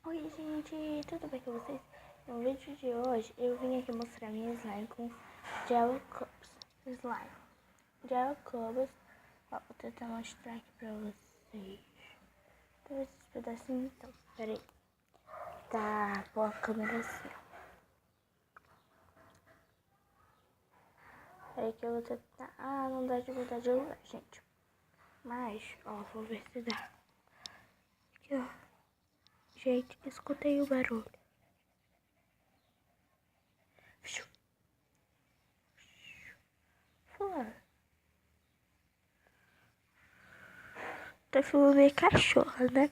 Oi gente, tudo bem com vocês? No vídeo de hoje eu vim aqui mostrar minha slime com Gel Cubes. Gel Cubes, ó, vou tentar mostrar aqui pra vocês. Todos esses pedacinhos, então, peraí. Tá, pôr a câmera assim, ó. Peraí que eu vou tentar... Ah, não dá de mudar de lugar, gente. Mas, ó, vou ver se dá. Aqui, ó. Gente, escutei o barulho. Fulano. Tô filmando minha cachorra, né?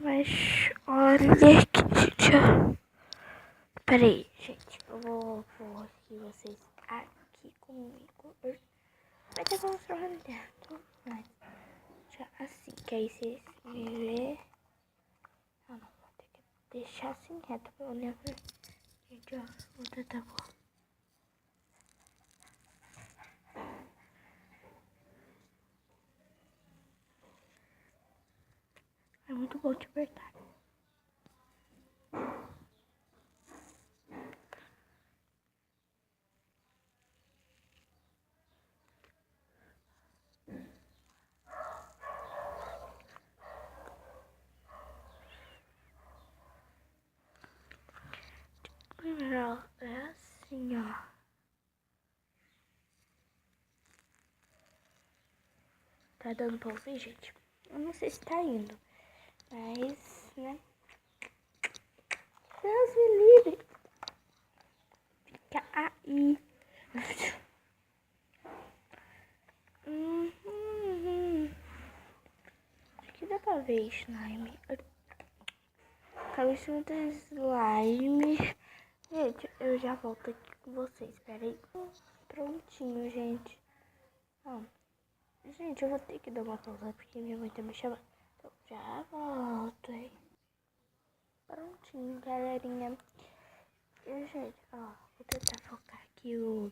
Mas olha aqui, gente, ó. Pera aí, gente. Eu vou pôr aqui vocês aqui comigo. Vai ter como mostrar dentro. Mas já assim, que aí vocês me vê. Ah, não, vou ter que deixar assim reto pra olhar pra... Gente, ó. Vou tentar pôr. É muito bom de apertar. Primeiro, ó, é assim, ó. Tá dando pra ouvir, gente? Eu não sei se tá indo, mas, né? Deus me livre. Fica aí. Aqui dá pra ver slime. Cabecinha do slime. Gente, eu já volto aqui com vocês. Espera aí. Prontinho, gente. Ó. Gente, eu vou ter que dar uma pausa porque minha mãe tá me chamando. Então, já volto, hein? Prontinho, galerinha. E, gente, ó. Vou tentar focar aqui o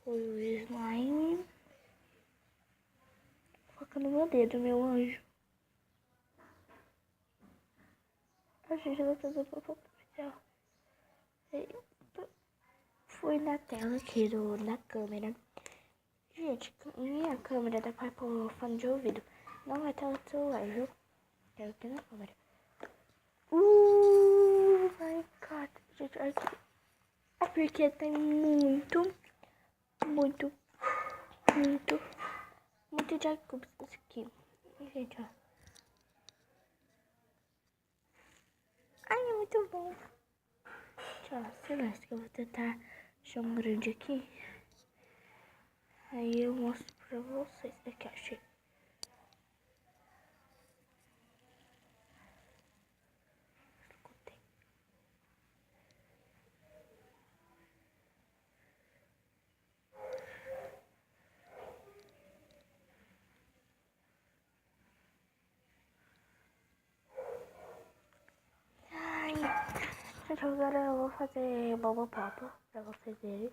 slime. Foca no meu dedo, meu anjo. A gente vai fazer uma foto oficial. Fui na tela aqui da câmera. Gente, minha câmera dá pra pôr fone de ouvido. Não vai estar no celular, viu? É aqui na câmera. My God. Gente, olha aqui. É porque tem muito Jacobs aqui. Gente, ó. Ai, é muito bom. Tchau, silêncio que eu vou tentar achar um grande aqui. Aí eu mostro pra vocês. Aqui, achei. Escutei. Ai. Gente, agora eu vou fazer bobo pop pra vocês verem.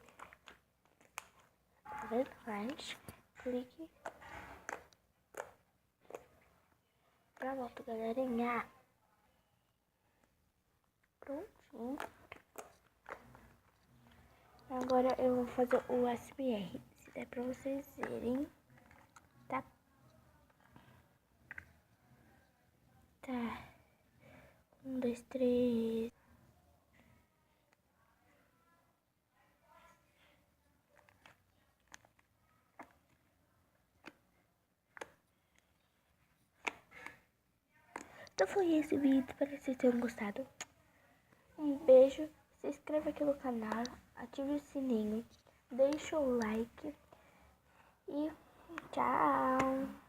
Tá vendo? Mas, clique. Já volto, galerinha. Prontinho. Agora eu vou fazer o ASMR. Se der pra vocês verem. Tá? Tá. 1, 2, 3. Então foi esse vídeo. Espero que vocês tenham gostado. Um beijo. Se inscreva aqui no canal. Ative o sininho. Deixa o like. E tchau.